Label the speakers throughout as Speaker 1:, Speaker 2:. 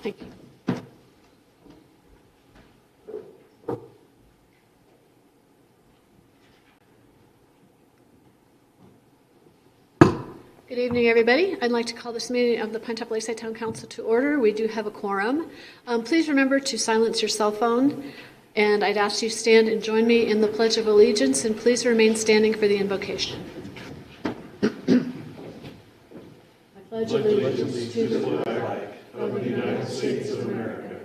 Speaker 1: Thank you. Good evening, everybody. I'd like to call this meeting of the Pinetop-Lakeside Town Council to order. We do have a quorum. Please remember to silence your cell phone, and I'd ask you to stand and join me in the Pledge of Allegiance, and please remain standing for the invocation. I pledge allegiance to the flag of the United States of America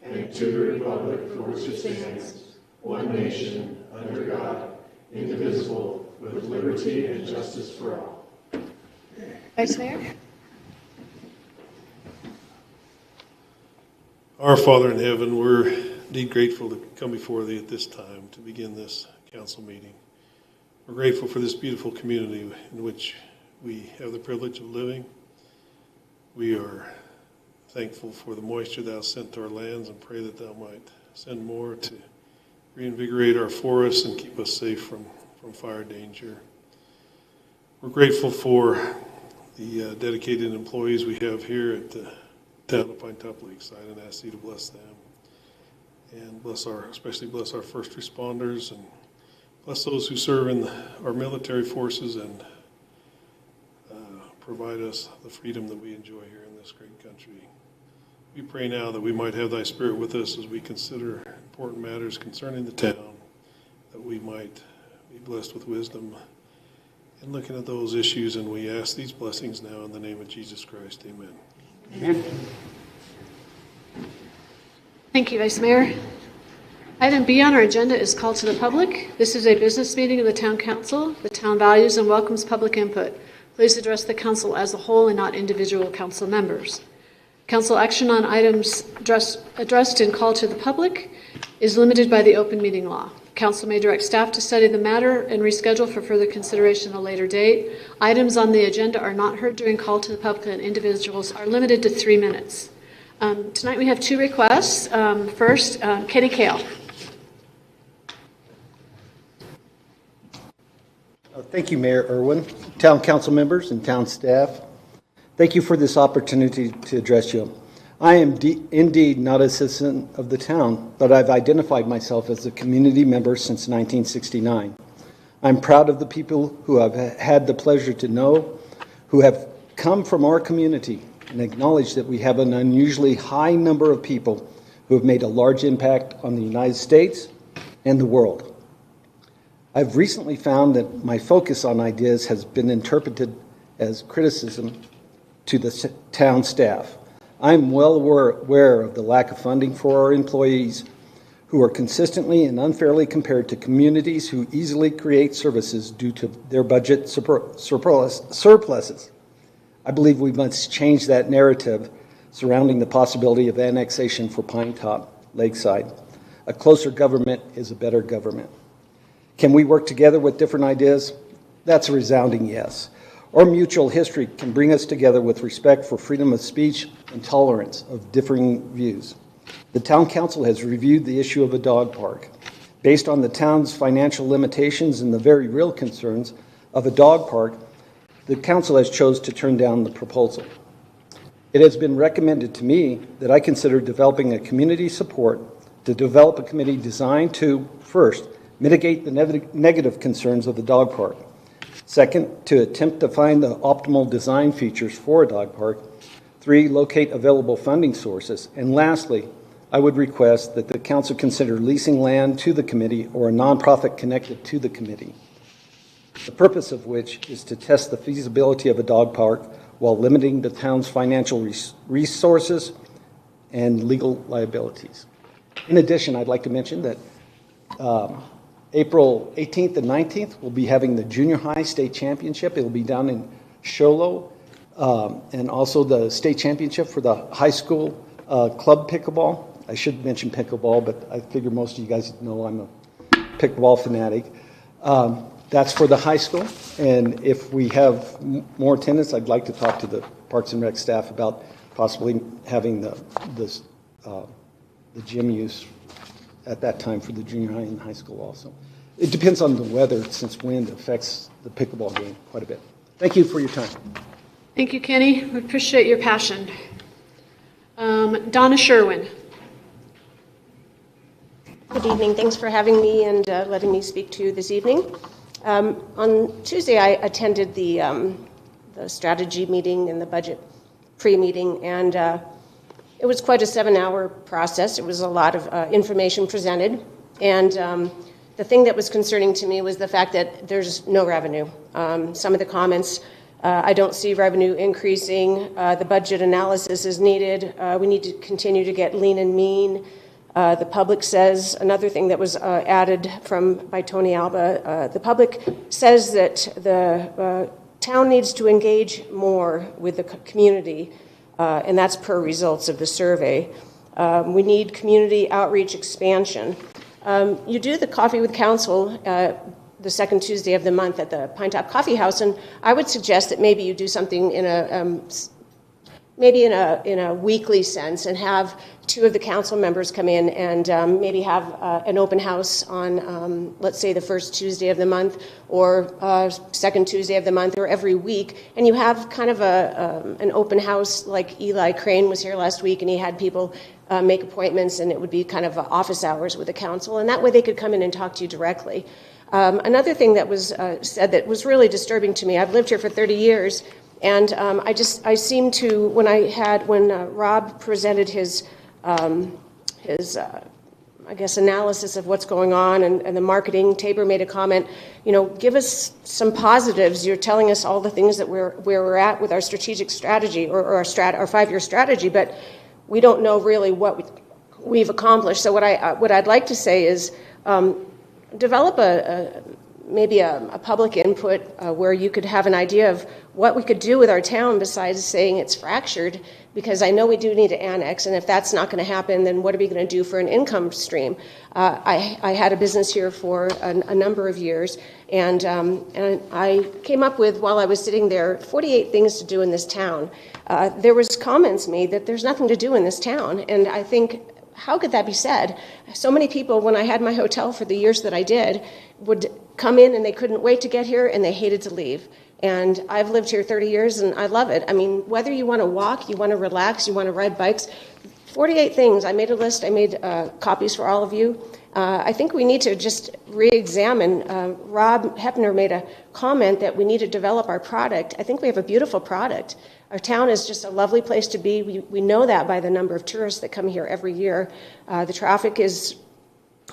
Speaker 1: and to the republic for which it stands, one nation, under God, indivisible, with liberty and justice for all. Vice Mayor?
Speaker 2: Our Father in heaven, we're indeed grateful to come before thee at this time to begin this council meeting. We're grateful for this beautiful community in which we have the privilege of living. We are thankful for the moisture thou hast sent to our lands and pray that thou might send more to reinvigorate our forests and keep us safe from fire danger. We're grateful for the dedicated employees we have here at the town of Pinetop-Lakeside, and ask thee to bless them and especially bless our first responders and bless those who serve in our military forces and provide us the freedom that we enjoy here in this great country. We pray now that we might have thy spirit with us as we consider important matters concerning the town, that we might be blessed with wisdom in looking at those issues, and we ask these blessings now in the name of Jesus Christ. Amen.
Speaker 1: Amen. Thank you, Vice Mayor. Item B on our agenda is call to the public. This is a business meeting of the Town Council. The town values and welcomes public input. Please address the council as a whole and not individual council members. Council action on items addressed in call to the public is limited by the open meeting law. Council may direct staff to study the matter and reschedule for further consideration at a later date. Items on the agenda are not heard during call to the public, and individuals are limited to 3 minutes. Tonight we have 2 requests. First, Kenny Kale.
Speaker 3: Thank you, Mayor Irwin, town council members, and town staff. Thank you for this opportunity to address you. I am indeed not a citizen of the town, but I've identified myself as a community member since 1969. I'm proud of the people who I've had the pleasure to know, who have come from our community, and acknowledge that we have an unusually high number of people who have made a large impact on the United States and the world. I've recently found that my focus on ideas has been interpreted as criticism to the town staff. I'm well aware of the lack of funding for our employees, who are consistently and unfairly compared to communities who easily create services due to their budget surpluses. I believe we must change that narrative surrounding the possibility of annexation for Pinetop-Lakeside. A closer government is a better government. Can we work together with different ideas? That's a resounding yes. Our mutual history can bring us together with respect for freedom of speech and tolerance of differing views. The Town Council has reviewed the issue of a dog park. Based on the town's financial limitations and the very real concerns of a dog park, the council has chosen to turn down the proposal. It has been recommended to me that I consider developing a community support to develop a committee designed to, first, mitigate the negative concerns of the dog park. Second, to attempt to find the optimal design features for a dog park. 3, locate available funding sources. And lastly, I would request that the council consider leasing land to the committee or a nonprofit connected to the committee, the purpose of which is to test the feasibility of a dog park while limiting the town's financial resources and legal liabilities. In addition, I'd like to mention that April 18th and 19th, we'll be having the junior high state championship. It'll be down in Sholo, and also the state championship for the high school club pickleball. I should mention pickleball, but I figure most of you guys know I'm a pickleball fanatic. That's for the high school, and if we have more attendance, I'd like to talk to the Parks and Rec staff about possibly having the gym use at that time for the junior high and high school also. It depends on the weather, since wind affects the pickleball game quite a bit. Thank you for your time.
Speaker 1: Thank you, Kenny. We appreciate your passion. Donna Sherwin.
Speaker 4: Good evening. Thanks for having me and letting me speak to you this evening. On Tuesday, I attended the strategy meeting and the budget pre-meeting, and it was quite a 7-hour process. It was a lot of information presented, and the thing that was concerning to me was the fact that there's no revenue. Some of the comments, I don't see revenue increasing. The budget analysis is needed. We need to continue to get lean and mean. The public says, another thing that was added by Tony Alba, the public says that the town needs to engage more with the community, and that's per results of the survey. We need community outreach expansion. You do the Coffee with Council the second Tuesday of the month at the Pinetop Coffee House, and I would suggest that maybe you do something in a weekly sense and have 2 of the council members come in and maybe have an open house on, let's say, the first Tuesday of the month or second Tuesday of the month or every week, and you have kind of an open house like Eli Crane was here last week, and he had people make appointments, and it would be kind of office hours with the council, and that way they could come in and talk to you directly. Another thing that was said that was really disturbing to me, I've lived here for 30 years, and I seem to, when Rob presented his analysis of what's going on and the marketing, Tabor made a comment, give us some positives. You're telling us all the things that where we're at with our strategic strategy or our 5-year strategy, but we don't know really what we've accomplished. So what I'd like to say is develop maybe a public input where you could have an idea of what we could do with our town besides saying it's fractured, because I know we do need to annex, and if that's not going to happen, then what are we going to do for an income stream? I had a business here for a number of years, and I came up with, while I was sitting there, 48 things to do in this town. There was comments made that there's nothing to do in this town, and I think, how could that be said? So many people, when I had my hotel for the years that I did, would come in and they couldn't wait to get here and they hated to leave. And I've lived here 30 years and I love it. I mean, whether you want to walk, you want to relax, you want to ride bikes, 48 things. I made a list. I made copies for all of you. I think we need to just re-examine. Rob Hepner made a comment that we need to develop our product. I think we have a beautiful product. Our town is just a lovely place to be. We know that by the number of tourists that come here every year. The traffic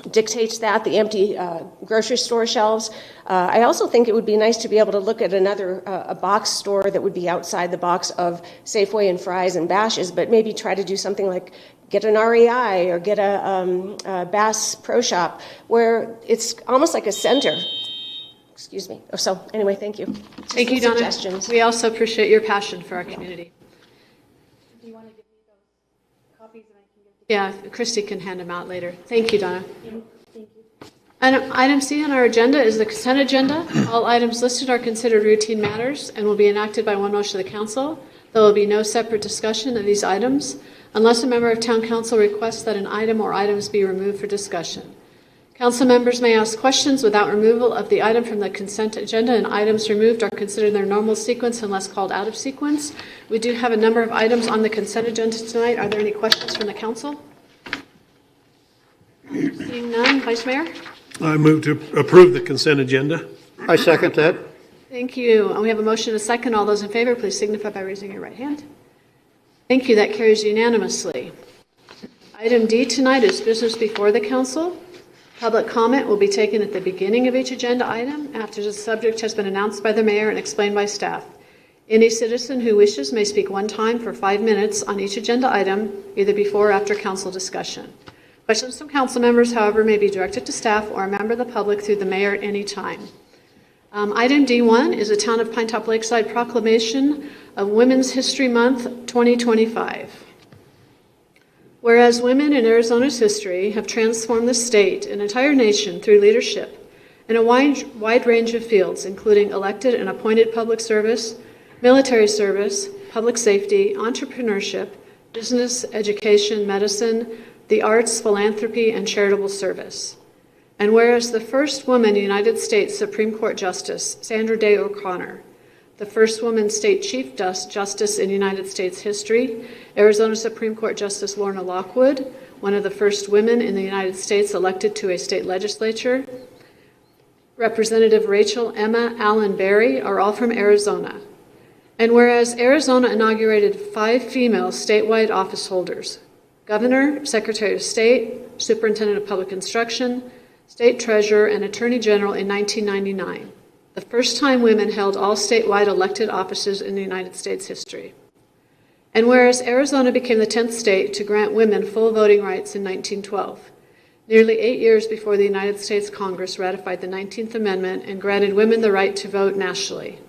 Speaker 4: dictates that, the empty grocery store shelves. I also think it would be nice to be able to look at a box store that would be outside the box of Safeway and Fry's and Bash's, but maybe try to do something like get an REI or get a Bass Pro Shop where it's almost like a center. Excuse me. So anyway, thank you.
Speaker 1: Thank you, Donna. We also appreciate your passion for our community. Do you want to give me those copies and I can give them? Yeah, Christy can hand them out later. Thank you, Donna. Thank you. Item C on our agenda is the consent agenda. All items listed are considered routine matters and will be enacted by one motion of the council. There will be no separate discussion of these items unless a member of town council requests that an item or items be removed for discussion. Council members may ask questions without removal of the item from the consent agenda, and items removed are considered in their normal sequence unless called out of sequence. We do have a number of items on the consent agenda tonight. Are there any questions from the council? Seeing none, Vice Mayor?
Speaker 2: I move to approve the consent agenda.
Speaker 5: I second that.
Speaker 1: Thank you. And we have a motion and a second. All those in favor, please signify by raising your right hand. Thank you. That carries unanimously. Item D tonight is business before the council. Public comment will be taken at the beginning of each agenda item after the subject has been announced by the mayor and explained by staff. Any citizen who wishes may speak one time for 5 minutes on each agenda item, either before or after council discussion. Questions from council members, however, may be directed to staff or a member of the public through the mayor at any time. Item D1 is a Town of Pinetop-Lakeside Proclamation of Women's History Month 2025. Whereas women in Arizona's history have transformed the state and entire nation through leadership in a wide range of fields, including elected and appointed public service, military service, public safety, entrepreneurship, business, education, medicine, the arts, philanthropy, and charitable service. And whereas the first woman United States Supreme Court Justice, Sandra Day O'Connor, the first woman state chief justice in United States history, Arizona Supreme Court Justice Lorna Lockwood, one of the first women in the United States elected to a state legislature, Representative Rachel Emma Allen Berry are all from Arizona. And whereas Arizona inaugurated 5 female statewide office holders, Governor, Secretary of State, Superintendent of Public Instruction, State Treasurer, and Attorney General in 1999, the first time women held all statewide elected offices in the United States history. And whereas Arizona became the 10th state to grant women full voting rights in 1912, nearly 8 years before the United States Congress ratified the 19th Amendment and granted women the right to vote nationally.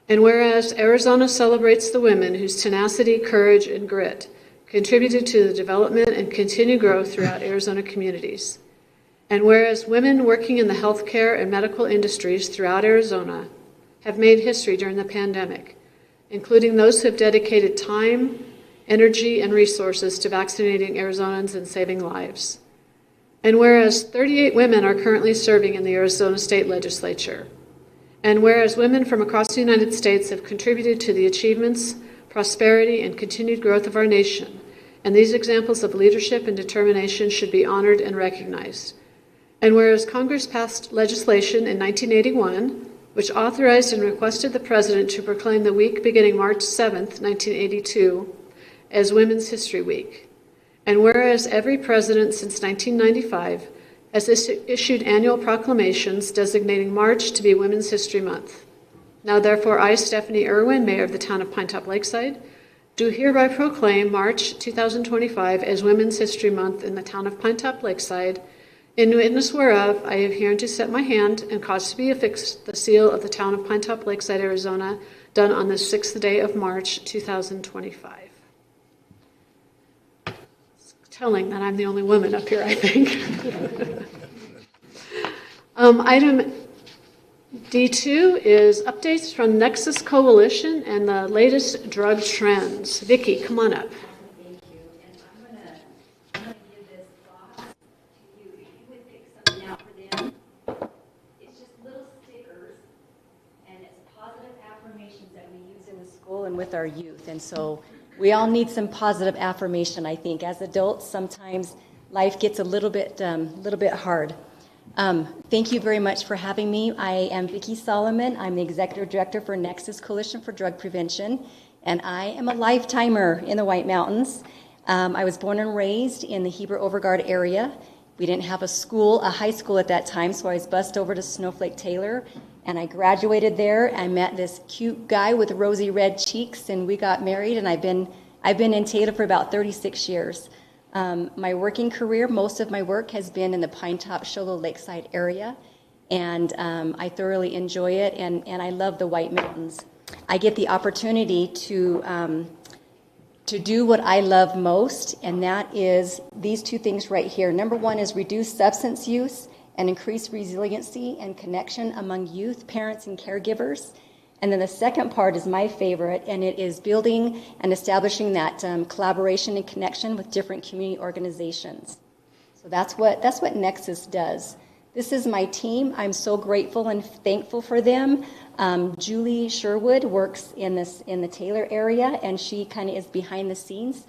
Speaker 1: And whereas Arizona celebrates the women whose tenacity, courage, and grit contributed to the development and continued growth throughout Arizona communities. And whereas women working in the healthcare and medical industries throughout Arizona have made history during the pandemic, including those who have dedicated time, energy, and resources to vaccinating Arizonans and saving lives. And whereas 38 women are currently serving in the Arizona State Legislature, and whereas women from across the United States have contributed to the achievements, prosperity, and continued growth of our nation, and these examples of leadership and determination should be honored and recognized. And whereas Congress passed legislation in 1981, which authorized and requested the President to proclaim the week beginning March 7th, 1982, as Women's History Week. And whereas every president since 1995 has issued annual proclamations designating March to be Women's History Month. Now therefore, I, Stephanie Irwin, Mayor of the town of Pinetop-Lakeside, do hereby proclaim March 2025 as Women's History Month in the town of Pinetop-Lakeside, in witness whereof I have hereunto set my hand and caused to be affixed the seal of the town of Pinetop-Lakeside, Arizona, done on the 6th day of March 2025. Telling that I'm the only woman up here, I think. Item D2 is updates from Nexus Coalition and the latest drug trends. Vicki, come on up.
Speaker 5: Thank you. And I'm gonna give this box to you. If you would pick something out for them, it's just little stickers, and it's positive affirmations that we use in the school and with our youth. And so we all need some positive affirmation, I think. As adults, sometimes life gets a little bit hard. Thank you very much for having me. I am Vicki Solomon. I'm the Executive Director for Nexus Coalition for Drug Prevention, and I am a lifetimer in the White Mountains. I was born and raised in the Heber-Overgaard area. We didn't have a high school at that time, so I was bused over to Snowflake Taylor, and I graduated there. I met this cute guy with rosy red cheeks, and we got married, and I've been in Taylor for about 36 years. My working career, most of my work has been in the Pinetop-Lakeside area, and I thoroughly enjoy it, and I love the White Mountains. I get the opportunity to do what I love most, and that is these two things right here. Number one is reduce substance use and increase resiliency and connection among youth, parents, and caregivers. And then the second part is my favorite, and it is building and establishing that collaboration and connection with different community organizations. So that's what Nexus does. This is my team. I'm so grateful and thankful for them. Julie Sherwood works in the Taylor area, and she kind of is behind the scenes.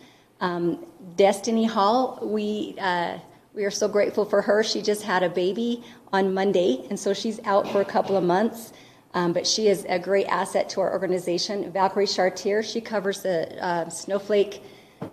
Speaker 5: Destiny Hall, we are so grateful for her. She just had a baby on Monday, and so she's out for a couple of months. But she is a great asset to our organization. Valkyrie Chartier, she covers the Snowflake,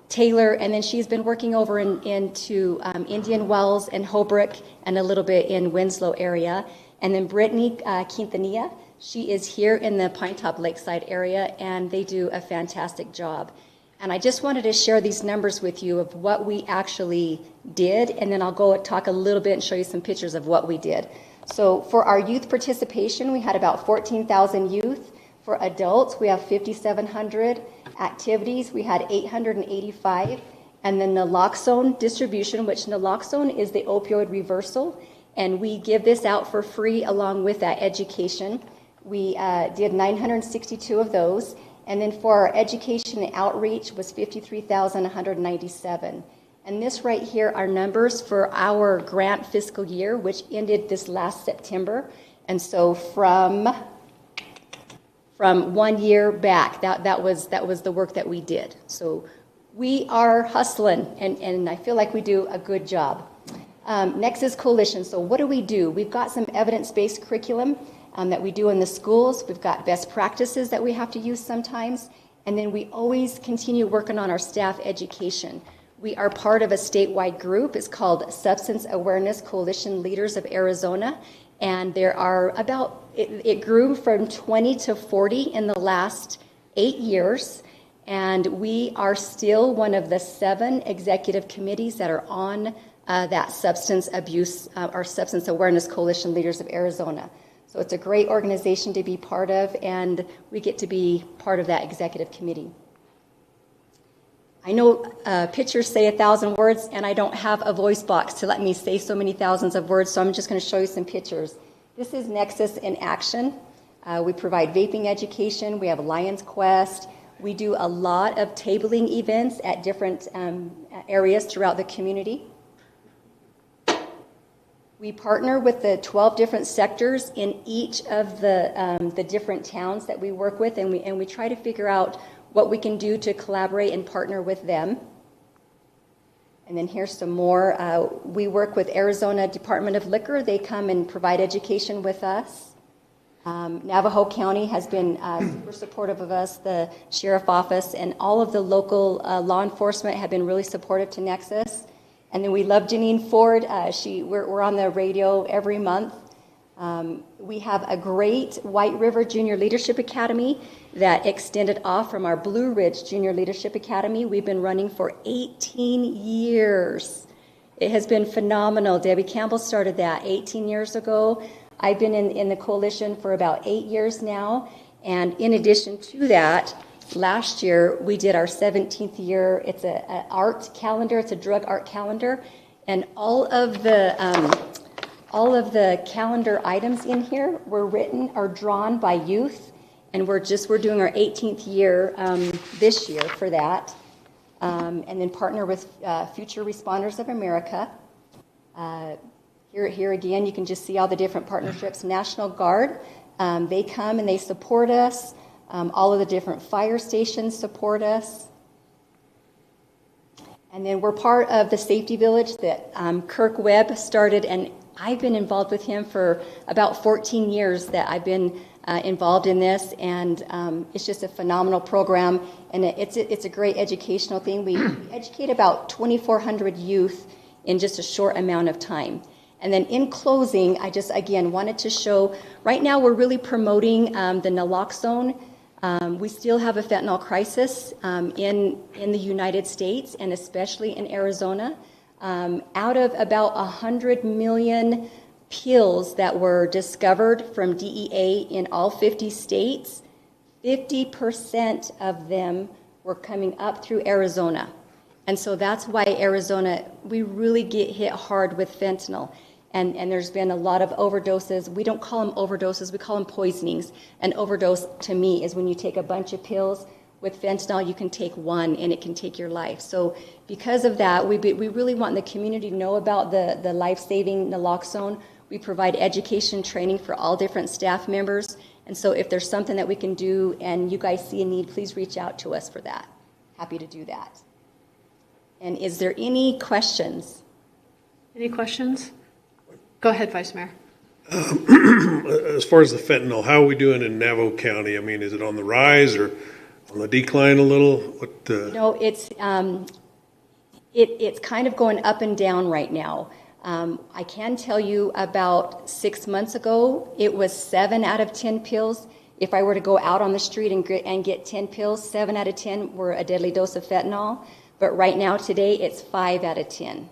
Speaker 5: Taylor, and then she's been working over into Indian Wells and Holbrook and a little bit in Winslow area. And then Brittany Quintanilla, she is here in the Pinetop-Lakeside area, and they do a fantastic job. And I just wanted to share these numbers with you of what we actually did, and then I'll go talk a little bit and show you some pictures of what we did. So for our youth participation, we had about 14,000 youth. For adults, we have 5,700 activities. We had 885. And then naloxone distribution, which naloxone is the opioid reversal, and we give this out for free along with that education. We did 962 of those. And then for our education and outreach was 53,197. And this right here are numbers for our grant fiscal year, which ended this last September. And so from
Speaker 6: from 1 year back. That was the work that we did. So we are hustling, and I feel like we do a good job. Nexus Coalition. So what do? We've got some evidence-based curriculum that we do in the schools. We've got best practices that we have to use sometimes. And then we always continue working on our staff education. We are part of a statewide group. It's called Substance Awareness Coalition Leaders of Arizona. And there are it grew from 20 to 40 in the last 8 years. And we are still one of the 7 executive committees that are on that substance abuse, our Substance Awareness Coalition Leaders of Arizona. So it's a great organization to be part of, and we get to be part of that executive committee. I know pictures say 1,000 words, and I don't have a voice box to let me say so many thousands of words, so I'm just going to show you some pictures. This is Nexus in action. We provide vaping education. We have Lion's Quest. We do a lot of tabling events at different areas throughout the community. We partner with the 12 different sectors in each of the different towns that we work with, and we try to figure out what we can do to collaborate and partner with them. And then here's some more. We work with Arizona Department of Liquor. They come and provide education with us. Navajo County has been super supportive of us. The Sheriff Office and all of the local law enforcement have been really supportive to Nexus. And then we love Janine Ford. We're on the radio every month. We have a great White River Junior Leadership Academy that extended off from our Blue Ridge Junior Leadership Academy. We've been running for 18 years. It has been phenomenal. Debbie Campbell started that 18 years ago. I've been in the coalition for about 8 years now. And in addition to that, last year, we did our 17th year. It's an art calendar. It's a drug art calendar. And all of the calendar items in here are drawn by youth. And we're doing our 18th year this year for that. And then partner with Future Responders of America. Here again, you can just see all the different partnerships. National Guard, they come and they support us. All of the different fire stations support us. And then we're part of the Safety Village that Kirk Webb started, and I've been involved with him for about 14 years that I've been involved in this, and it's just a phenomenal program, and it's a great educational thing. We educate about 2,400 youth in just a short amount of time. And then in closing, I just, again, wanted to show, right now we're really promoting the naloxone. We still have a fentanyl crisis in the United States, and especially in Arizona. Out of about 100 million pills that were discovered from DEA in all 50 states, 50% of them were coming up through Arizona. And so that's why Arizona, we really get hit hard with fentanyl. And there's been a lot of overdoses. We don't call them overdoses, we call them poisonings. An overdose, to me, is when you take a bunch of pills. With fentanyl, you can take one, and it can take your life. So because of that, we really want the community to know about the life-saving naloxone. We provide education training for all different staff members. And so if there's something that we can do and you guys see a need, please reach out to us for that. Happy to do that. And is there any questions?
Speaker 1: Any questions? Go ahead, Vice Mayor.
Speaker 2: As far as the fentanyl, how are we doing in Navajo County? I mean, is it on the rise or on the decline a little?
Speaker 6: It's kind of going up and down right now. I can tell you about 6 months ago, it was 7 out of 10 pills. If I were to go out on the street and get 10 pills, 7 out of 10 were a deadly dose of fentanyl. But right now, today, it's 5 out of 10.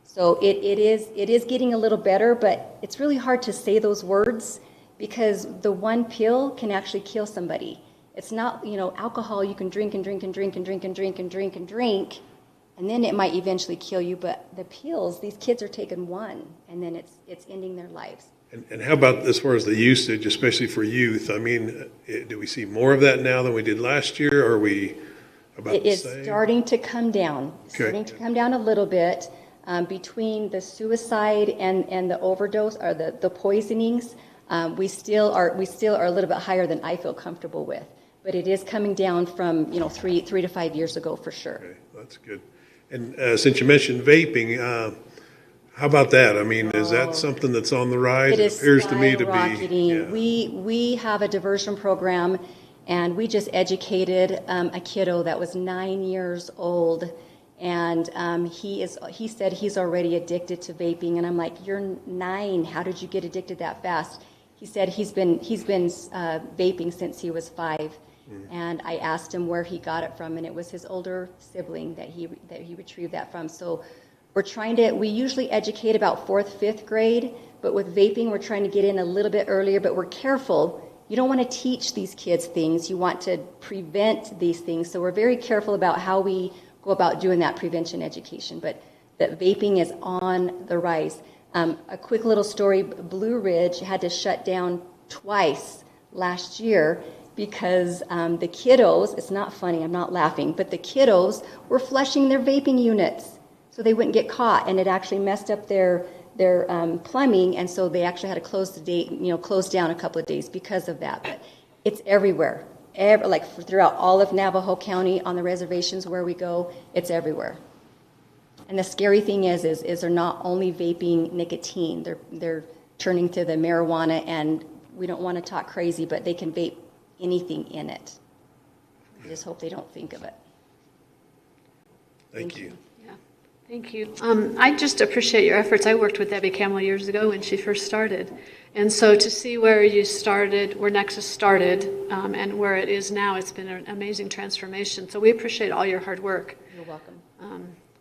Speaker 6: So it is getting a little better, but it's really hard to say those words because the one pill can actually kill somebody. It's not, alcohol you can drink and drink and drink and drink and drink and drink and drink, and then it might eventually kill you. But the pills, these kids are taking one, and then it's ending their lives.
Speaker 2: And how about as far as the usage, especially for youth? I mean, do we see more of that now than we did last year, or are we about the same?
Speaker 6: It is starting to come down.
Speaker 2: Okay.
Speaker 6: Starting to come down a little bit. Between the suicide and the overdose or the poisonings, we still are a little bit higher than I feel comfortable with. But it is coming down from, 3 to 5 years ago for sure.
Speaker 2: Okay, that's good. And since you mentioned vaping, how about that? I mean, is that something that's on the rise?
Speaker 6: It is
Speaker 2: appears to me to be.
Speaker 6: skyrocketing. We have a diversion program, and we just educated a kiddo that was 9 years old, and he said he's already addicted to vaping, and I'm like, you're 9. How did you get addicted that fast? He said he's been vaping since he was 5. And I asked him where he got it from, and it was his older sibling that he retrieved that from. So we usually educate about 4th, 5th grade, but with vaping, we're trying to get in a little bit earlier, but we're careful. You don't want to teach these kids things. You want to prevent these things. So we're very careful about how we go about doing that prevention education, but that vaping is on the rise. A quick little story, Blue Ridge had to shut down twice last year because the kiddos, it's not funny, I'm not laughing, but the kiddos were flushing their vaping units so they wouldn't get caught, and it actually messed up their plumbing, and so they actually had to close down a couple of days because of that. But it's everywhere, throughout all of Navajo County on the reservations where we go, it's everywhere. And the scary thing is they're not only vaping nicotine, they're turning to the marijuana, and we don't want to talk crazy, but they can vape anything in it. I just hope they don't think of it.
Speaker 2: Thank you.
Speaker 1: Yeah, thank you. I just appreciate your efforts. I worked with Debbie Camel years ago when she first started. And so to see where you started, where Nexus started, and where it is now, it's been an amazing transformation. So we appreciate all your hard work.
Speaker 6: You're welcome.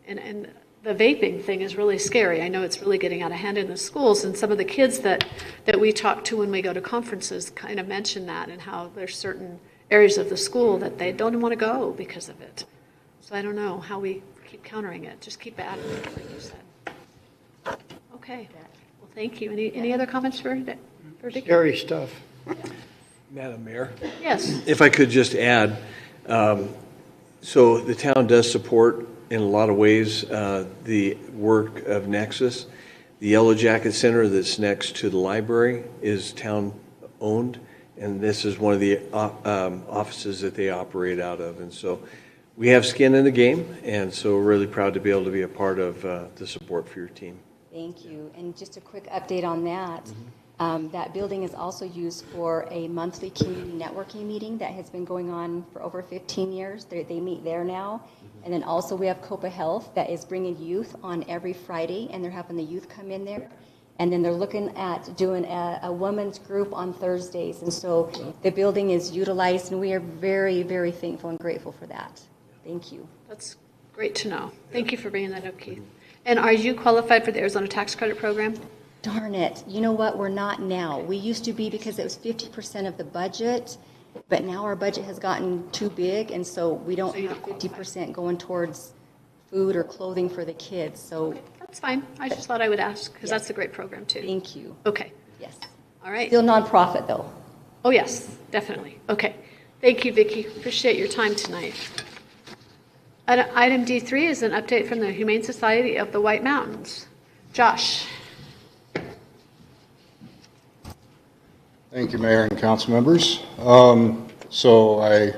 Speaker 1: And the vaping thing is really scary. I know it's really getting out of hand in the schools, and some of the kids that we talk to when we go to conferences kind of mention that, and how there's certain areas of the school that they don't even want to go because of it. So I don't know how we keep countering it. Just keep at it, like you said. Okay. Well, thank you. Any other comments for Vicky?
Speaker 7: Scary stuff. Madam Mayor?
Speaker 1: Yes.
Speaker 7: If I could just add, so the town does support in a lot of ways the work of Nexus. The Yellow Jacket Center that's next to the library is town-owned, and this is one of the offices that they operate out of. And so we have skin in the game, and so we're really proud to be able to be a part of the support for your team.
Speaker 6: Thank you. And just a quick update on that. That building is also used for a monthly community networking meeting that has been going on for over 15 years. They meet there now. And then also we have Copa Health that is bringing youth on every Friday, and they're having the youth come in there. And then they're looking at doing a women's group on Thursdays. And so the building is utilized, and we are very, very thankful and grateful for that. Thank you.
Speaker 1: That's great to know. Thank you for bringing that up, Keith. And are you qualified for the Arizona Tax Credit Program?
Speaker 6: Darn it. You know what? We're not now. We used to be because it was 50% of the budget, but now our budget has gotten too big, and so we don't have 50% going towards food or clothing for the kids. So
Speaker 1: That's fine. I just thought I would ask because that's a great program too.
Speaker 6: thank you.
Speaker 1: Okay.
Speaker 6: Yes.
Speaker 1: All right.
Speaker 6: Still nonprofit though.
Speaker 1: Oh, yes, definitely. Okay. Thank you, Vicki. Appreciate your time tonight. Item D3 is an update from the Humane Society of the White Mountains. Josh.
Speaker 8: Thank you, Mayor and council members. So I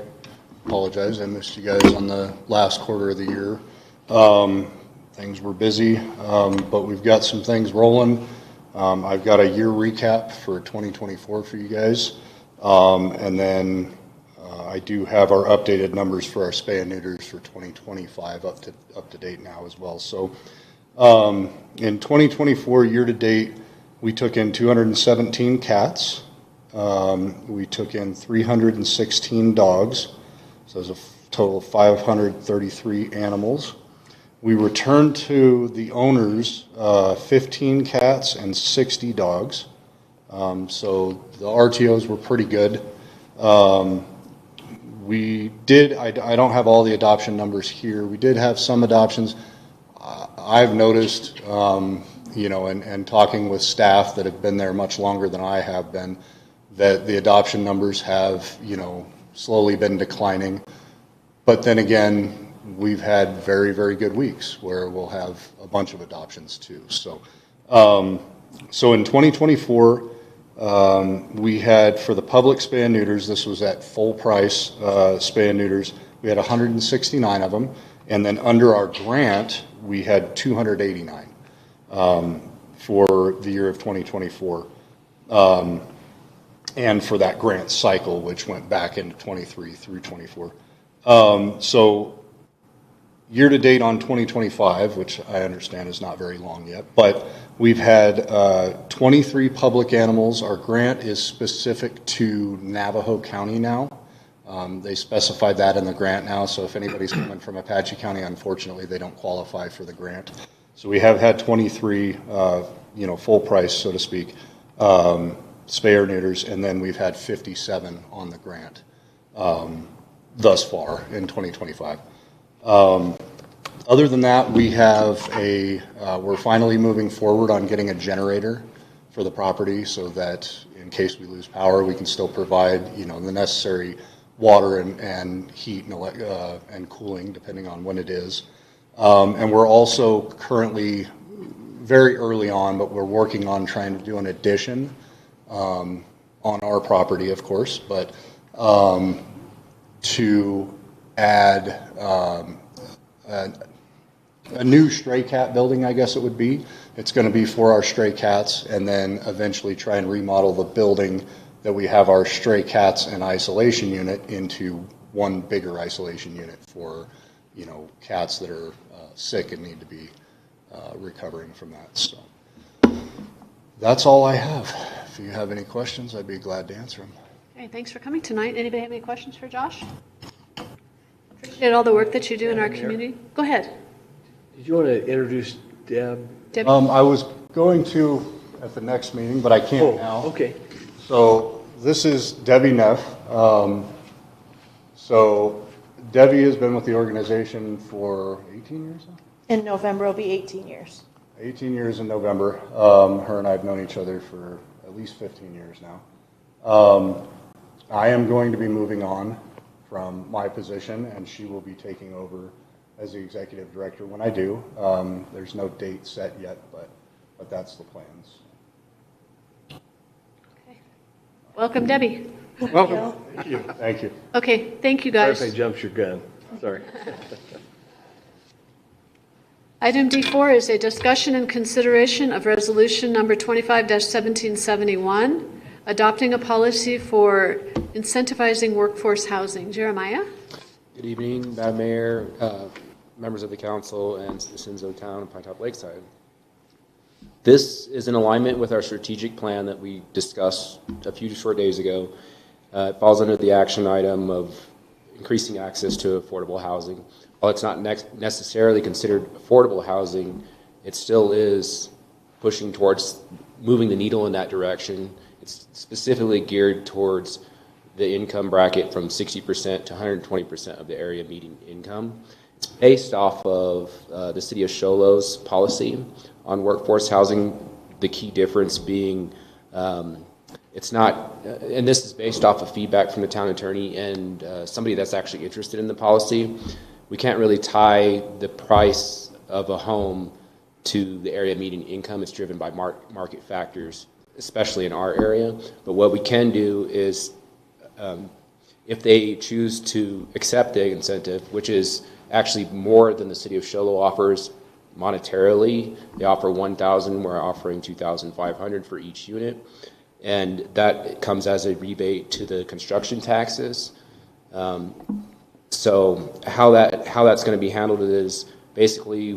Speaker 8: apologize, I missed you guys on the last quarter of the year. Things were busy, but we've got some things rolling. I've got a year recap for 2024 for you guys. And then I do have our updated numbers for our spay and neuters for 2025 up to date now as well. So in 2024 year to date, we took in 217 cats. We took in 316 dogs. So there's a total of 533 animals. We returned to the owners 15 cats and 60 dogs. So the RTOs were pretty good. We did, I don't have all the adoption numbers here. We did have some adoptions. I've noticed, you know, and talking with staff that have been there much longer than I have been, that the adoption numbers have, you know, slowly been declining. But then again, we've had very, very good weeks where we'll have a bunch of adoptions too. So, so in 2024, We had, for the public spay and neuters, this was at full price spay and neuters, we had 169 of them. And then under our grant, we had 289 for the year of 2024. And for that grant cycle, which went back into 23 through 24. So year to date on 2025, which I understand is not very long yet, but we've had 23 public animals. Our grant is specific to Navajo County now. They specified that in the grant now, so if anybody's coming from Apache County, unfortunately, they don't qualify for the grant. So we have had 23, full price, so to speak, spay or neuters, and then we've had 57 on the grant thus far in 2025. Other than that, we have we're finally moving forward on getting a generator for the property so that in case we lose power, we can still provide, the necessary water and heat and cooling, depending on when it is. And we're also currently very early on, but we're working on trying to do an addition on our property, of course, but to add a new stray cat building, I guess it would be. It's going to be for our stray cats, and then eventually try and remodel the building that we have our stray cats and isolation unit into one bigger isolation unit for, cats that are sick and need to be recovering from that. So that's all I have. If you have any questions, I'd be glad to answer them.
Speaker 1: Okay, thanks for coming tonight. Anybody have any questions for Josh? Appreciate all the work that you do in our community. Go ahead.
Speaker 7: Did you want to introduce Deb?
Speaker 1: Debbie.
Speaker 8: I was going to at the next meeting, but I can't now.
Speaker 7: Okay.
Speaker 8: So this is Debbie Neff. So Debbie has been with the organization for 18 years now?
Speaker 9: In November, it'll be 18 years.
Speaker 8: 18 years in November. Her and I have known each other for at least 15 years now. I am going to be moving on from my position, and she will be taking over as the executive director when I do. There's no date set yet, but that's the plans.
Speaker 1: Okay. Welcome, Debbie.
Speaker 8: Welcome. Thank you. Thank you.
Speaker 1: Okay, thank you, guys.
Speaker 7: Sorry if I jumped your gun. Sorry.
Speaker 1: Item D4 is a discussion and consideration of resolution number 25-1771, adopting a policy for incentivizing workforce housing. Jeremiah?
Speaker 10: Good evening, Madam Mayor, members of the council, and citizens of the town of Pinetop-Lakeside. This is in alignment with our strategic plan that we discussed a few short days ago. It falls under the action item of increasing access to affordable housing. While it's not necessarily considered affordable housing, it still is pushing towards moving the needle in that direction. It's specifically geared towards the income bracket from 60% to 120% of the area median income. It's based off of the city of Show Low's policy on workforce housing, the key difference being it's not, and this is based off of feedback from the town attorney and somebody that's actually interested in the policy. We can't really tie the price of a home to the area median income. It's driven by market factors, especially in our area. But what we can do is, if they choose to accept the incentive, which is actually more than the city of Show Low offers monetarily, they offer $1,000. We're offering $2,500 for each unit, and that comes as a rebate to the construction taxes. So how that's going to be handled is basically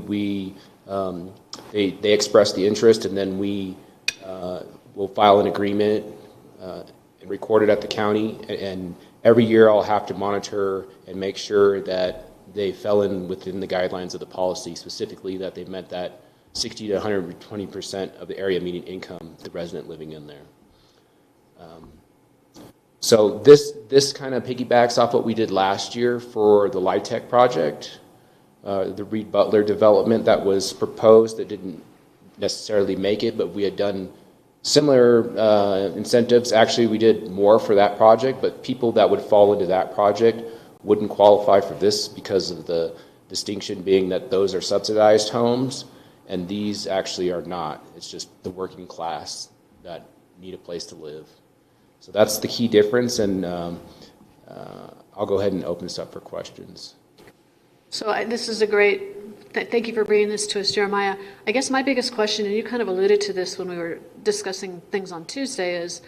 Speaker 10: they express the interest, and then we will file an agreement and record it at the county. And every year I'll have to monitor and make sure that they fell in within the guidelines of the policy, specifically that they met that 60 to 120% of the area median income, the resident living in there. So this kind of piggybacks off what we did last year for the LIHTC project, the Reed Butler development that was proposed that didn't necessarily make it, but we had done similar incentives. Actually, we did more for that project, but people that would fall into that project wouldn't qualify for this because of the distinction being that those are subsidized homes and these actually are not. It's just the working class that need a place to live. So that's the key difference, and I'll go ahead and open this up for questions.
Speaker 1: So this is a great, thank you for bringing this to us, Jeremiah. I guess my biggest question, and you kind of alluded to this when we were discussing things on Tuesday, is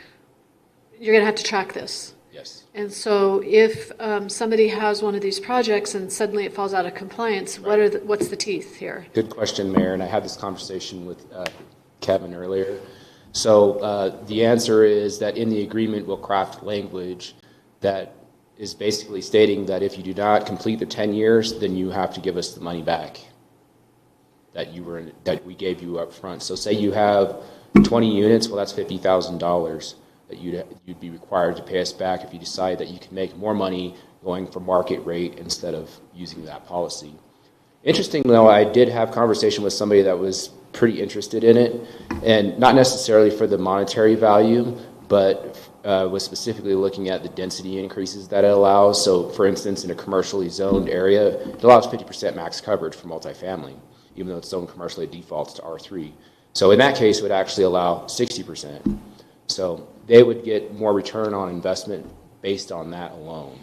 Speaker 1: you're going to have to track this.
Speaker 10: Yes.
Speaker 1: And so if somebody has one of these projects and suddenly it falls out of compliance, what's the teeth here?
Speaker 10: Good question, Mayor, and I had this conversation with Kevin earlier. So the answer is that in the agreement we'll craft language that is basically stating that if you do not complete the 10 years, then you have to give us the money back that we gave you up front. So say you have 20 units, well, that's $50,000 that you'd be required to pay us back if you decide that you can make more money going for market rate instead of using that policy. Interesting, though, I did have conversation with somebody that was pretty interested in it, and not necessarily for the monetary value, but was specifically looking at the density increases that it allows. So, for instance, in a commercially zoned area, it allows 50% max coverage for multifamily, even though it's zoned commercially, it defaults to R3. So in that case, it would actually allow 60%. So they would get more return on investment based on that alone.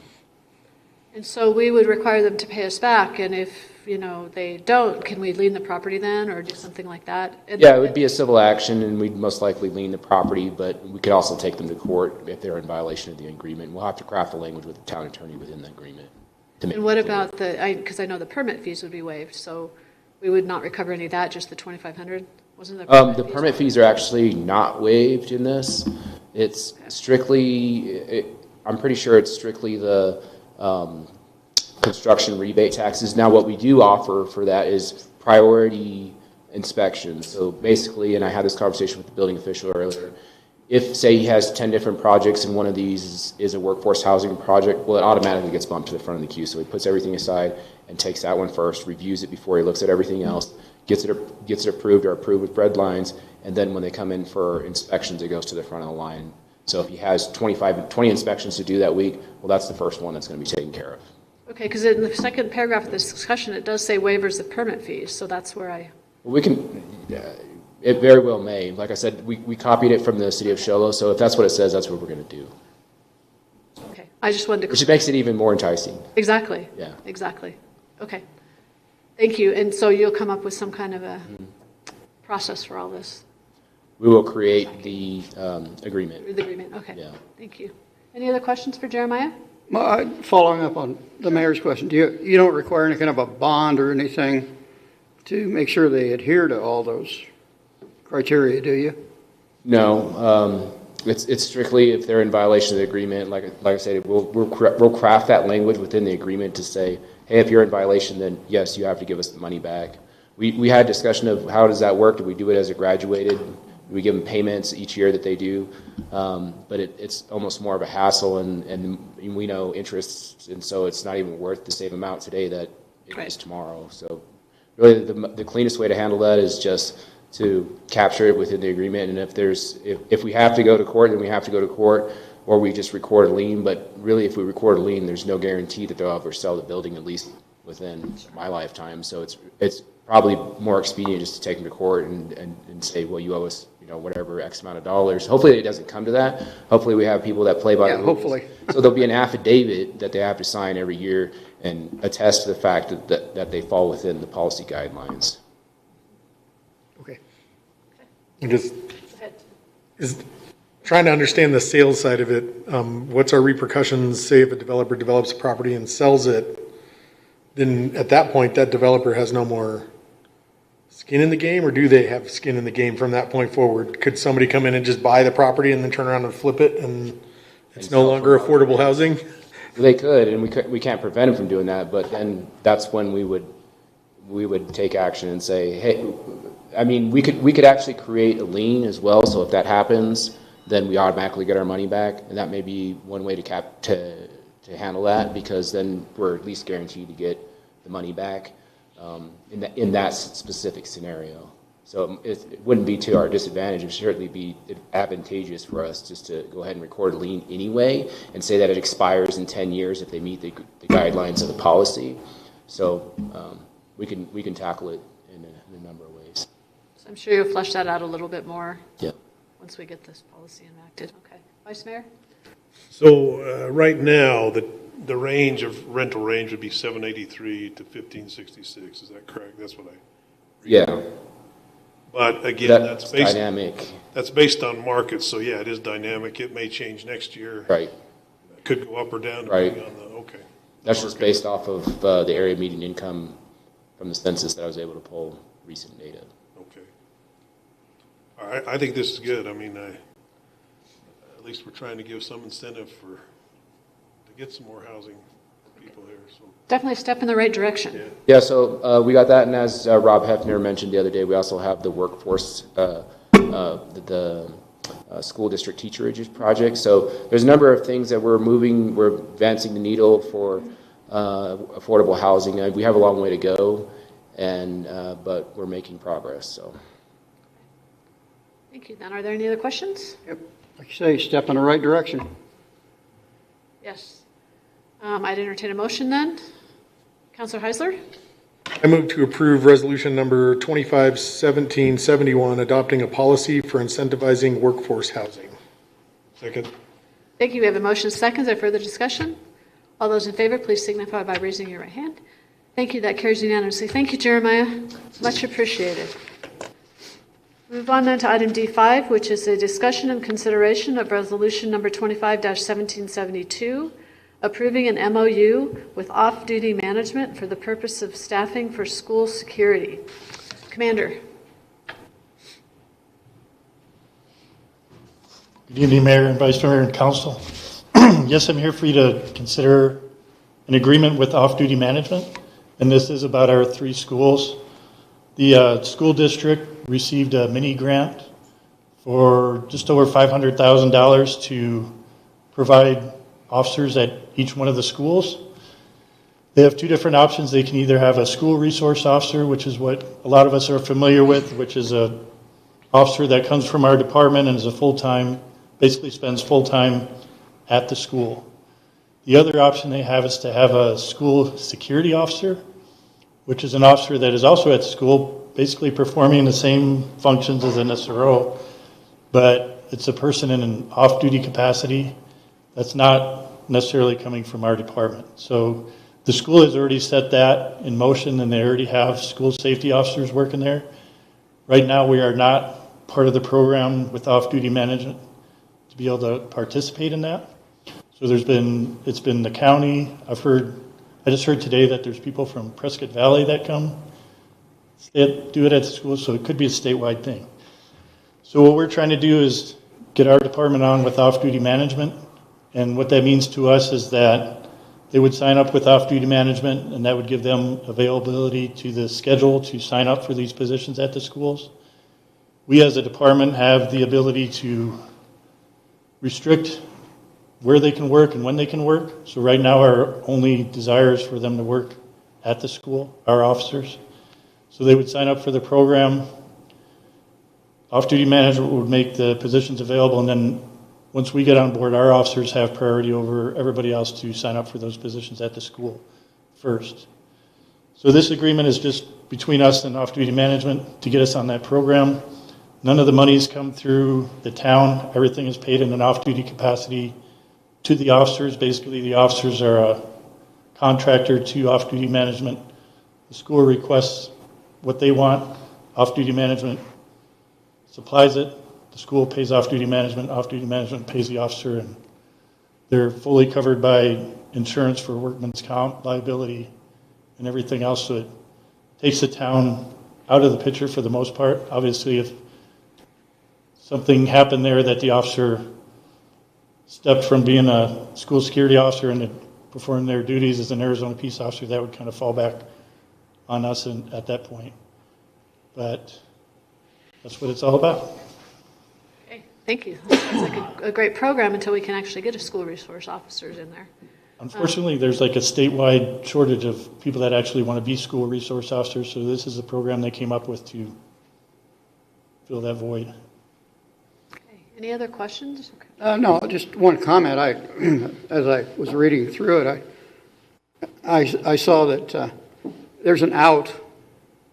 Speaker 1: And so we would require them to pay us back, and if they don't, can we lien the property then, or do something like that?
Speaker 10: Yeah, it would be a civil action, and we'd most likely lien the property, but we could also take them to court if they're in violation of the agreement. We'll have to craft the language with the town attorney within the agreement.
Speaker 1: And what about because I know the permit fees would be waived, so we would not recover any of that, just the $2,500? Wasn't
Speaker 10: the permit fees are actually not waived in this. It's strictly, I'm pretty sure it's strictly the construction rebate taxes. Now, what we do offer for that is priority inspections. So basically, and I had this conversation with the building official earlier, if, say, he has 10 different projects and one of these is a workforce housing project, well, it automatically gets bumped to the front of the queue. So he puts everything aside and takes that one first, reviews it before he looks at everything else, gets it approved or approved with red lines, and then when they come in for inspections, it goes to the front of the line. So if he has 20 inspections to do that week, well, that's the first one that's going to be taken care of.
Speaker 1: Okay, because in the second paragraph of this discussion, it does say waivers of permit fees, so that's where
Speaker 10: We can, it very well may. Like I said, we copied it from the city of Shiloh, so if that's what it says, that's what we're going to do.
Speaker 1: Okay, I just wanted to...
Speaker 10: Which makes it even more enticing.
Speaker 1: Exactly.
Speaker 10: Yeah.
Speaker 1: Exactly. Okay. Thank you. And so you'll come up with some kind of a process for all this?
Speaker 10: We will create the agreement.
Speaker 1: The agreement, okay.
Speaker 10: Yeah.
Speaker 1: Thank you. Any other questions for Jeremiah?
Speaker 11: Following up on the mayor's question, you don't require any kind of a bond or anything to make sure they adhere to all those criteria, do you?
Speaker 10: No. It's strictly if they're in violation of the agreement. Like I said, we'll craft that language within the agreement to say, hey, if you're in violation, then yes, you have to give us the money back. We had a discussion of how does that work? Do we do it as a graduated? Do we give them payments each year that they do? But it's almost more of a hassle, and we know interests, and so it's not even worth the same amount today that it is tomorrow. So really the cleanest way to handle that is just to capture it within the agreement, and if we have to go to court, then we have to go to court, or we just record a lien. But really, if we record a lien, there's no guarantee that they'll ever sell the building, at least within my lifetime. So it's probably more expedient just to take them to court and say, well, you owe us, whatever X amount of dollars. Hopefully it doesn't come to that. Hopefully we have people that play by the rules.
Speaker 11: Hopefully.
Speaker 10: So there'll be an affidavit that they have to sign every year and attest to the fact that they fall within the policy guidelines.
Speaker 11: Okay.
Speaker 2: Is trying to understand the sales side of it. What's our repercussions? Say if a developer develops a property and sells it, then at that point that developer has no more skin in the game, or do they have skin in the game from that point forward? Could somebody come in and just buy the property and then turn around and flip it, and it's no longer affordable housing?
Speaker 10: They could, and we can't prevent them from doing that. But then that's when we would take action and say, hey, I mean, we could actually create a lien as well. So if that happens, then we automatically get our money back, and that may be one way to handle that, because then we're at least guaranteed to get the money back in that specific scenario. So it wouldn't be to our disadvantage. It would certainly be advantageous for us just to go ahead and record a lien anyway and say that it expires in 10 years if they meet the guidelines of the policy. So we can tackle it in a number of ways.
Speaker 1: So I'm sure you'll flesh that out a little bit more.
Speaker 10: Yeah.
Speaker 1: once we get this policy enacted. Okay. Vice Mayor?
Speaker 2: So right now, the range of rental range would be 783 to 1566. Is that correct? That's what I.
Speaker 10: Yeah,
Speaker 2: But again,
Speaker 10: that's
Speaker 2: based.
Speaker 10: dynamic,
Speaker 2: That's based on markets, so yeah, it is dynamic. It may change next year.
Speaker 10: right?
Speaker 2: Could go up or down
Speaker 10: Right.
Speaker 2: depending on the, okay.
Speaker 10: That's just based off of the area median income from the census that I was able to pull recent data.
Speaker 2: Okay. All right, I think this is good. I mean, at least we're trying to give some incentive to get some more housing people here, so.
Speaker 1: Definitely a step in the right direction.
Speaker 10: Yeah, so we got that, and as Rob Hefner mentioned the other day, we also have the workforce, the school district teacher wages project. So there's a number of things that we're advancing the needle for affordable housing. We have a long way to go, and but we're making progress. So.
Speaker 1: Thank you. Then, are there any other questions?
Speaker 11: Yep. Like you say, step in the right direction.
Speaker 1: Yes. I'd entertain a motion then. Councilor Heisler?
Speaker 12: I move to approve resolution number 251771, adopting a policy for incentivizing workforce housing.
Speaker 2: Second.
Speaker 1: Thank you. We have a motion second. Is there further discussion? All those in favor, please signify by raising your right hand. Thank you. That carries unanimously. Thank you, Jeremiah. Much appreciated. Move on then to item D5, which is a discussion and consideration of resolution number 25-1772, approving an MOU with off-duty management for the purpose of staffing for school security. Commander.
Speaker 13: Good evening, Mayor and Vice Mayor and Council. Yes, I'm here for you to consider an agreement with off-duty management, and this is about our 3 schools. The school district received a mini grant for just over $500,000 to provide officers at each one of the schools. They have 2 different options. They can either have a school resource officer, which is what a lot of us are familiar with, which is a officer that comes from our department and is a full-time, basically spends full-time at the school. The other option they have is to have a school security officer, which is an officer that is also at the school, basically performing the same functions as an SRO, but it's a person in an off-duty capacity that's not necessarily coming from our department. So the school has already set that in motion, and they already have school safety officers working there. Right now, we are not part of the program with off-duty management to be able to participate in that. So it's been the county. I just heard today that there's people from Prescott Valley that come do it at the school, so it could be a statewide thing. So what we're trying to do is get our department on with off-duty management, and what that means to us is that they would sign up with off-duty management, and that would give them availability to the schedule to sign up for these positions at the schools. We as a department have the ability to restrict where they can work and when they can work. So right now our only desire is for them to work at the school, our officers. So they would sign up for the program. Off-duty management would make the positions available, and then once we get on board, our officers have priority over everybody else to sign up for those positions at the school first. So this agreement is just between us and off-duty management to get us on that program. None of the monies come through the town. Everything is paid in an off-duty capacity to the officers. Basically, the officers are a contractor to off-duty management. The school requests what they want. Off-duty management supplies it. The school pays off-duty management pays the officer, and they're fully covered by insurance for workman's comp, liability, and everything else. So it takes the town out of the picture for the most part. Obviously, if something happened there that the officer stepped from being a school security officer and performing their duties as an Arizona peace officer, that would kind of fall back on us at that point. But that's what it's all about.
Speaker 1: Okay, thank you. That sounds like a great program until we can actually get a school resource officers in there.
Speaker 13: Unfortunately, there's like a statewide shortage of people that actually want to be school resource officers, so this is a program they came up with to fill that void.
Speaker 1: Okay. Any other questions? Okay.
Speaker 11: No, just one comment. As I was reading through it, I saw that there's an out.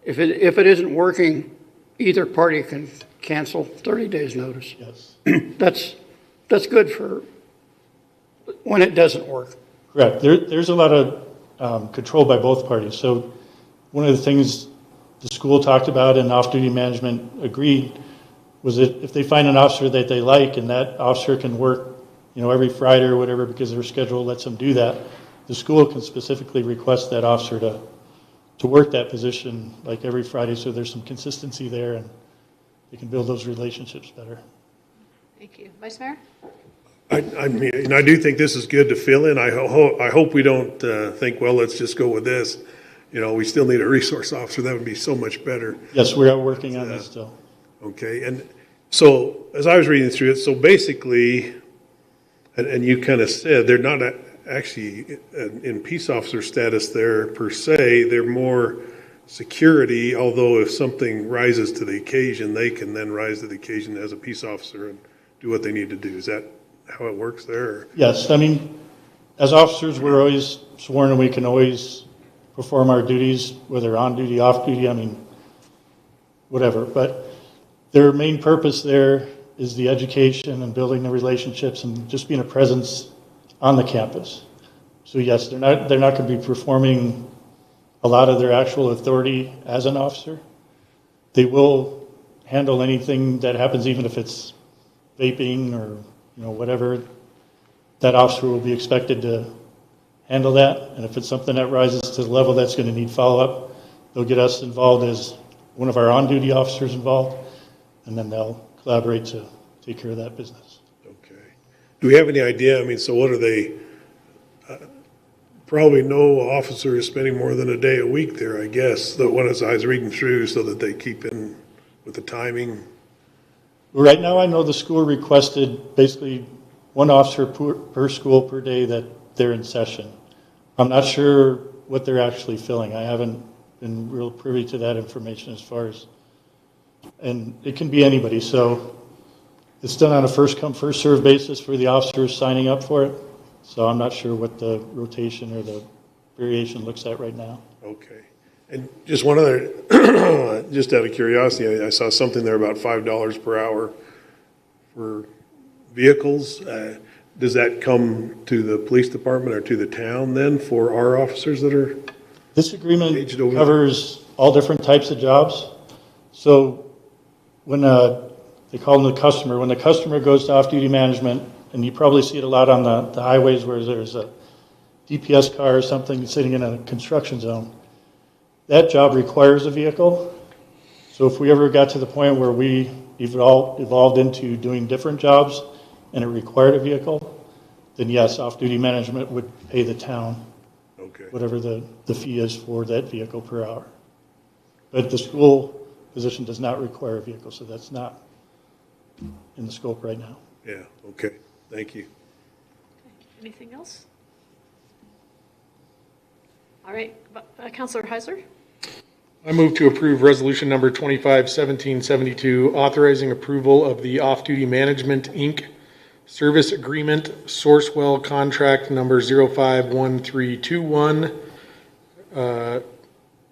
Speaker 11: If it isn't working either party can cancel 30 days notice.
Speaker 13: Yes.
Speaker 11: That's good for when it doesn't work.
Speaker 13: Correct. There's a lot of control by both parties. So one of the things the school talked about and off-duty management agreed was that if they find an officer that they like and that officer can work, every Friday or whatever because their schedule lets them do that, the school can specifically request that officer to work that position like every Friday, so there's some consistency there and they can build those relationships better.
Speaker 1: Thank you. Vice Mayor?
Speaker 2: I mean, I do think this is good to fill in. I hope we don't think, well, let's just go with this. We still need a resource officer. That would be so much better.
Speaker 13: Yes, we are working on this still.
Speaker 2: Okay, and so as I was reading through it, so basically, and you kind of said they're not actually in peace officer status there per se. They're more security, although if something rises to the occasion, they can then rise to the occasion as a peace officer and do what they need to do. Is that how it works there? Or?
Speaker 13: Yes, I mean, as officers, we're always sworn and we can always perform our duties, whether on duty, off duty, whatever. But their main purpose there is the education and building the relationships and just being a presence on the campus. So yes, they're not going to be performing a lot of their actual authority as an officer. They will handle anything that happens, even if it's vaping or whatever. That officer will be expected to handle that, and if it's something that rises to the level that's going to need follow-up, they'll get us involved as one of our on-duty officers involved, and then they'll collaborate to take care of that business.
Speaker 2: Okay. Do we have any idea? So what are they? Probably no officer is spending more than a day a week there, I guess. The one as I was reading through, so that they keep in with the timing.
Speaker 13: Right now, I know the school requested basically one officer per school per day that they're in session. I'm not sure what they're actually filling. I haven't been real privy to that information as far as, and it can be anybody. So it's done on a first come, first served basis for the officers signing up for it. So I'm not sure what the rotation or the variation looks at right now. Okay.
Speaker 2: And just one other, just out of curiosity, I saw something there about $5 per hour for vehicles. Does that come to the police department or to the town then for our officers that are?
Speaker 13: This agreement covers all different types of jobs. So when they call them the customer, when the customer goes to off-duty management, and you probably see it a lot on the highways where there's a DPS car or something sitting in a construction zone, that job requires a vehicle. So if we ever got to the point where we evolved into doing different jobs and it required a vehicle, then yes, off-duty management would pay the town whatever the fee is for that vehicle per hour. But the school position does not require a vehicle, so that's not in the scope right now.
Speaker 2: Yeah, okay, thank you.
Speaker 1: Okay. Anything else? All right, Councilor Heiser?
Speaker 12: I move to approve resolution number 25-1772, authorizing approval of the Off-Duty Management, Inc. Service Agreement, Sourcewell Contract number 051321,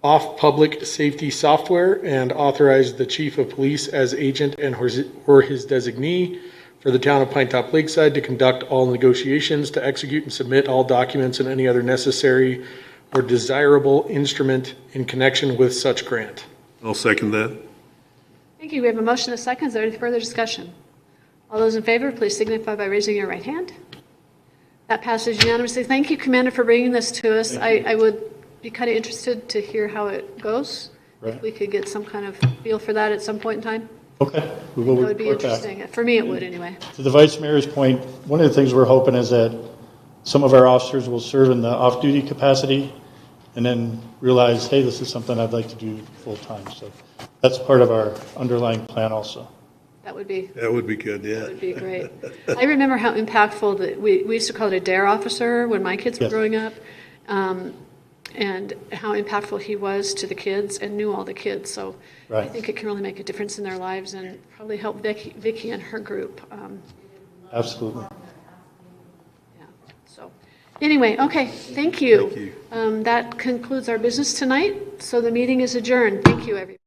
Speaker 12: off public safety software, and authorize the Chief of Police as agent and or his designee for the town of Pinetop-Lakeside to conduct all negotiations, to execute and submit all documents and any other necessary or desirable instrument in connection with such grant.
Speaker 2: I'll second that.
Speaker 1: Thank you. We have a motion and a second. Is there any further discussion? All those in favor, please signify by raising your right hand. That passes unanimously. Thank you, Commander, for bringing this to us. I would be kind of interested to hear how it goes.
Speaker 13: Right.
Speaker 1: If we could get some kind of feel for that at some point in time.
Speaker 13: Okay. We will
Speaker 1: That would be
Speaker 13: report back.
Speaker 1: interesting. For me, it would anyway.
Speaker 13: To the Vice Mayor's point, one of the things we're hoping is that some of our officers will serve in the off-duty capacity and then realize, hey, this is something I'd like to do full-time. So that's part of our underlying plan also.
Speaker 1: That would be
Speaker 2: good, yeah.
Speaker 1: That would be great. I remember how impactful that we used to call it a DARE officer when my kids were growing up, and how impactful he was to the kids and knew all the kids. So I think it can really make a difference in their lives and probably help Vicki and her group.
Speaker 13: Absolutely.
Speaker 1: Yeah. So anyway, okay. Thank you. That concludes our business tonight. So the meeting is adjourned. Thank you, everyone.